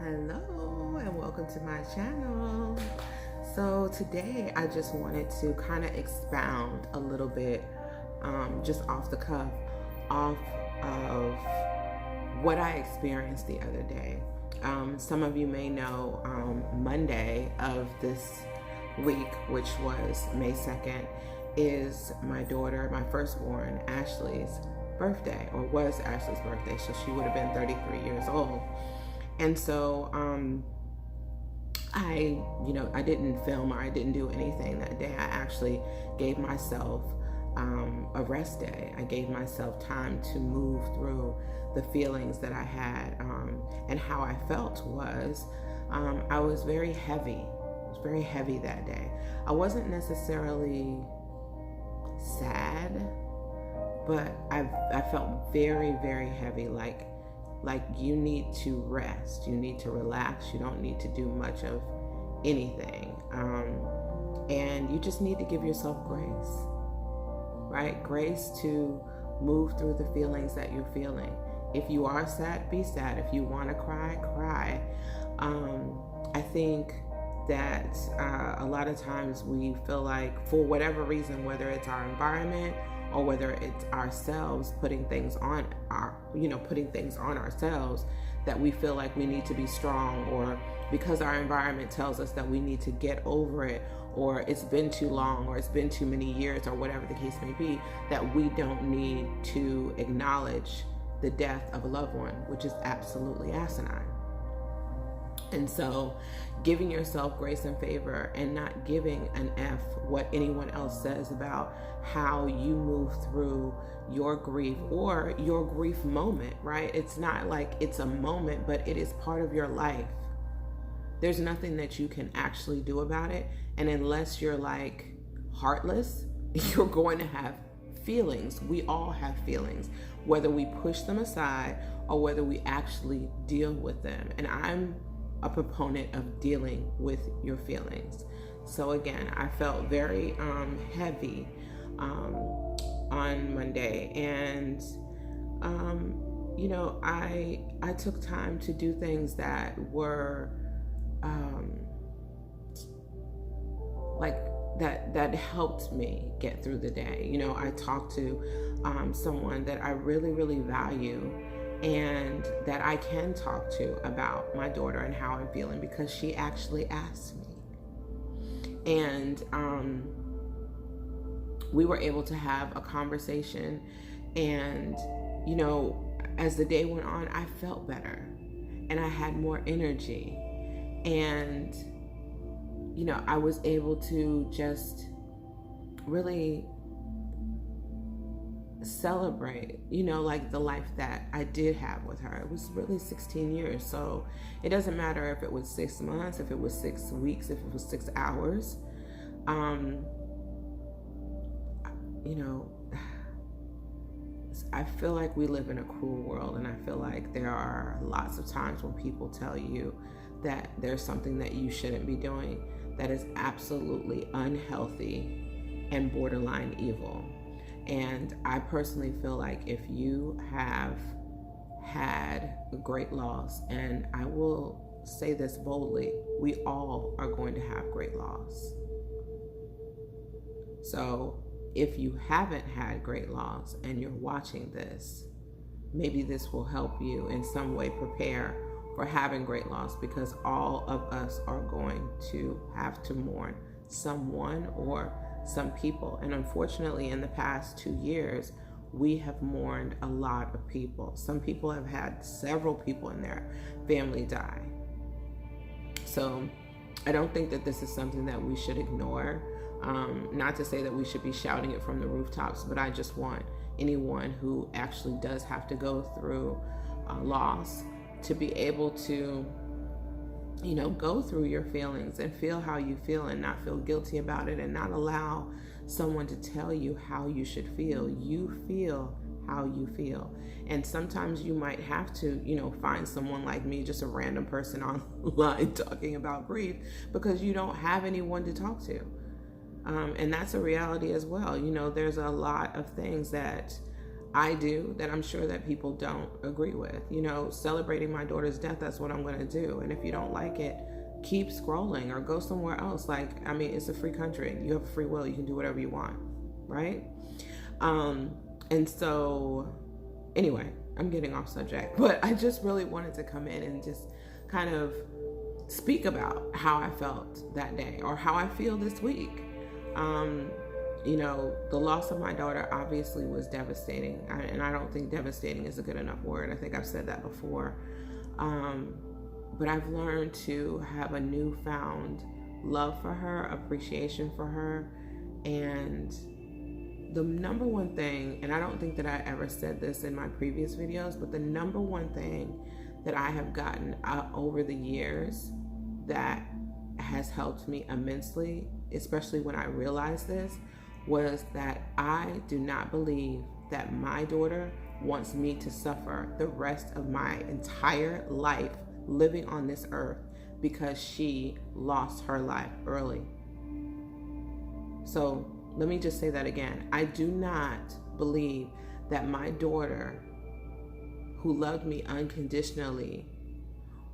Hello and welcome to my channel. So today I just wanted to kind of expound a little bit, just off the cuff, off of what I experienced the other day. Some of you may know Monday of this week, which was May 2nd, is my daughter, my firstborn, Ashley's birthday, or was Ashley's birthday, so she would have been 33 years old. And so I didn't film or I didn't do anything that day. I actually gave myself a rest day. I gave myself time to move through the feelings that I had, and how I felt was I was very heavy. It was very heavy that day. I wasn't necessarily sad, but I felt very, very heavy, like you need to rest, you need to relax, you don't need to do much of anything, and you just need to give yourself grace, right? Grace to move through the feelings that you're feeling. If you are sad, be sad. If you want to cry, cry. I think that a lot of times we feel like, for whatever reason, whether it's our environment or whether it's ourselves putting things on ourselves, that we feel like we need to be strong, or because our environment tells us that we need to get over it, or it's been too long, or it's been too many years, or whatever the case may be, that we don't need to acknowledge the death of a loved one, which is absolutely asinine. And so giving yourself grace and favor and not giving an F what anyone else says about how you move through your grief or your grief moment, right? It's not like it's a moment, but it is part of your life. There's nothing that you can actually do about it. And unless you're like heartless, you're going to have feelings. We all have feelings, whether we push them aside or whether we actually deal with them. And I'm a proponent of dealing with your feelings. So again, I felt very heavy on Monday, and I took time to do things that were that helped me get through the day. I talked to someone that I really, really value, and that I can talk to about my daughter and how I'm feeling, because she actually asked me. And we were able to have a conversation, and as the day went on, I felt better and I had more energy, and I was able to just really celebrate, like the life that I did have with her. It was really 16 years. So it doesn't matter if it was 6 months, if it was 6 weeks, if it was 6 hours. I feel like we live in a cruel world, and I feel like there are lots of times when people tell you that there's something that you shouldn't be doing that is absolutely unhealthy and borderline evil. And I personally feel like if you have had great loss, and I will say this boldly, we all are going to have great loss. So if you haven't had great loss and you're watching this, maybe this will help you in some way prepare for having great loss, because all of us are going to have to mourn someone or some people. And unfortunately, in the past 2 years, we have mourned a lot of people. Some people have had several people in their family die. So I don't think that this is something that we should ignore. Not to say that we should be shouting it from the rooftops, but I just want anyone who actually does have to go through loss to be able to go through your feelings and feel how you feel, and not feel guilty about it, and not allow someone to tell you how you should feel. You feel how you feel. And sometimes you might have to, find someone like me, just a random person online talking about grief, because you don't have anyone to talk to. And that's a reality as well. There's a lot of things that I do that I'm sure that people don't agree with. You know, celebrating my daughter's death, that's what I'm going to do. And if you don't like it, keep scrolling or go somewhere else. Like, I mean, it's a free country. You have a free will. You can do whatever you want, right? And so, anyway, I'm getting off subject. But I just really wanted to come in and just kind of speak about how I felt that day or how I feel this week. You know, the loss of my daughter obviously was devastating. And I don't think devastating is a good enough word. I think I've said that before. But I've learned to have a newfound love for her, appreciation for her. And the number one thing, and I don't think that I ever said this in my previous videos, but the number one thing that I have gotten over the years that has helped me immensely, especially when I realized this, was that I do not believe that my daughter wants me to suffer the rest of my entire life living on this earth because she lost her life early. So let me just say that again. I do not believe that my daughter, who loved me unconditionally,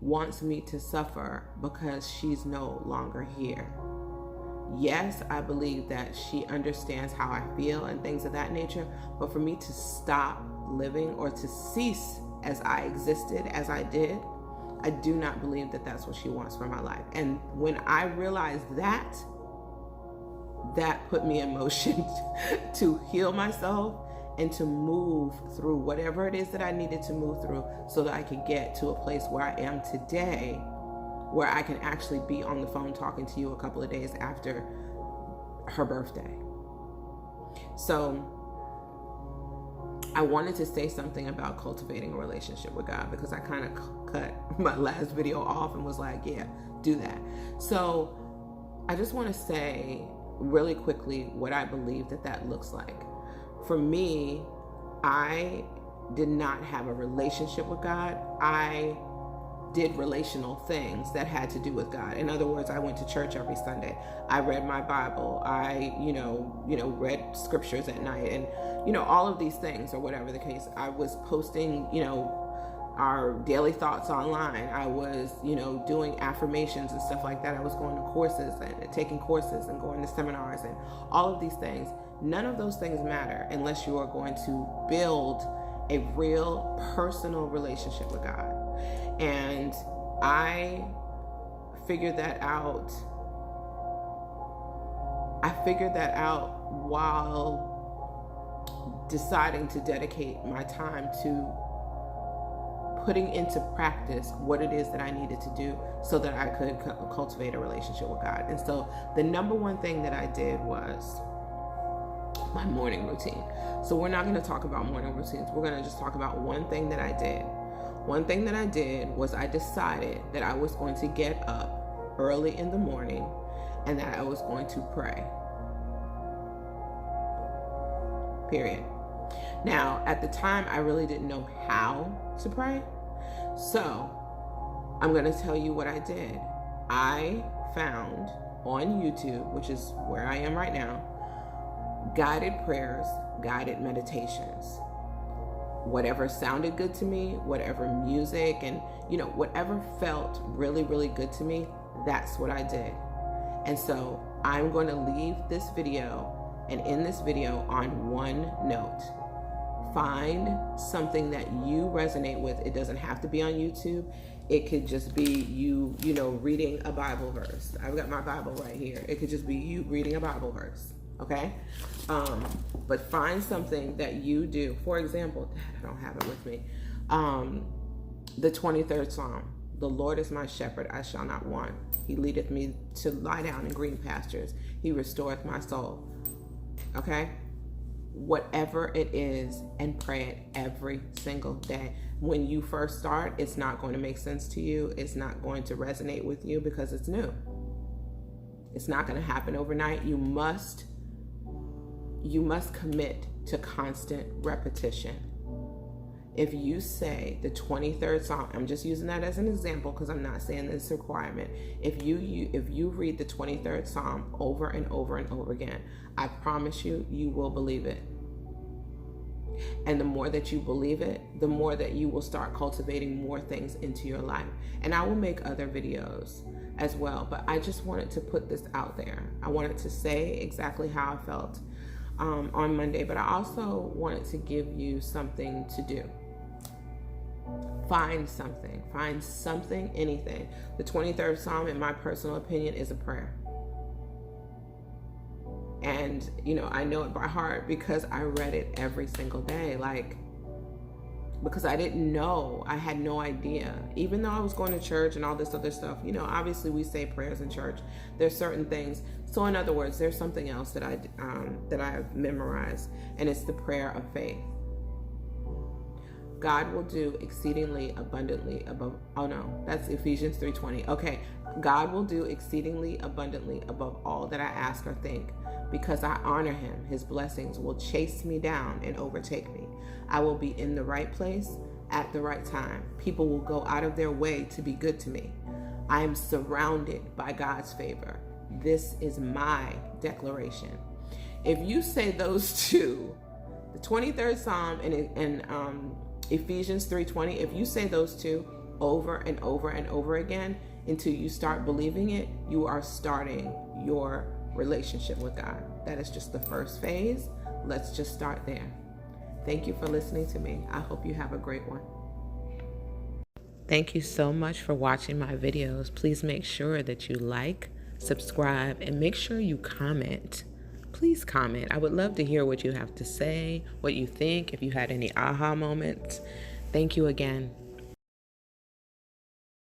wants me to suffer because she's no longer here. Yes, I believe that she understands how I feel and things of that nature, but for me to stop living or to cease as I existed, as I did, I do not believe that that's what she wants for my life. And when I realized that, that put me in motion to heal myself and to move through whatever it is that I needed to move through so that I could get to a place where I am today, where I can actually be on the phone talking to you a couple of days after her birthday. So I wanted to say something about cultivating a relationship with God because I kind of cut my last video off and was like, yeah, do that. So I just want to say really quickly what I believe that looks like. For me, I did not have a relationship with God. I did relational things that had to do with God. In other words, I went to church every Sunday. I read my Bible. I, read scriptures at night and, all of these things or whatever the case. I was posting, our daily thoughts online. I was, doing affirmations and stuff like that. I was going to courses and taking courses and going to seminars and all of these things. None of those things matter unless you are going to build a real personal relationship with God. And I figured that out. While deciding to dedicate my time to putting into practice what it is that I needed to do so that I could cultivate a relationship with God. And so the number one thing that I did was my morning routine. So we're not going to talk about morning routines. We're going to just talk about one thing that I did. One thing that I did was I decided that I was going to get up early in the morning and that I was going to pray. Period. Now, at the time, I really didn't know how to pray. So I'm going to tell you what I did. I found on YouTube, which is where I am right now, guided prayers, guided meditations. Whatever sounded good to me, whatever music and, whatever felt really, really good to me, that's what I did. And so I'm going to leave this video and in this video on one note. Find something that you resonate with. It doesn't have to be on YouTube. It could just be you, reading a Bible verse. I've got my Bible right here. It could just be you reading a Bible verse. Okay? But find something that you do. For example, I don't have it with me. The 23rd Psalm. The Lord is my shepherd, I shall not want. He leadeth me to lie down in green pastures. He restoreth my soul. Okay? Whatever it is, and pray it every single day. When you first start, it's not going to make sense to you. It's not going to resonate with you because it's new. It's not going to happen overnight. You must commit to constant repetition. If you say the 23rd Psalm, I'm just using that as an example because I'm not saying this is a requirement. If you read the 23rd Psalm over and over and over again, I promise you, you will believe it. And the more that you believe it, the more that you will start cultivating more things into your life. And I will make other videos as well, but I just wanted to put this out there. I wanted to say exactly how I felt on Monday, but I also wanted to give you something to do. Find something, anything. The 23rd Psalm, in my personal opinion, is a prayer. And, you know, I know it by heart because I read it every single day. Like, because I didn't know, I had no idea. Even though I was going to church and all this other stuff, you know, obviously we say prayers in church. There's certain things. So in other words, there's something else that I've memorized, and it's the prayer of faith. God will do exceedingly abundantly above, oh no, that's Ephesians 3:20. Okay, God will do exceedingly abundantly above all that I ask or think. Because I honor him, his blessings will chase me down and overtake me. I will be in the right place at the right time. People will go out of their way to be good to me. I am surrounded by God's favor. This is my declaration. If you say those two, the 23rd Psalm and Ephesians 3:20, if you say those two over and over and over again until you start believing it, you are starting your relationship with God. That is just the first phase. Let's just start there. Thank you for listening to me. I hope you have a great one. Thank you so much for watching my videos. Please make sure that you like, subscribe, and make sure you comment. Please comment. I would love to hear what you have to say, what you think, if you had any aha moments. Thank you again.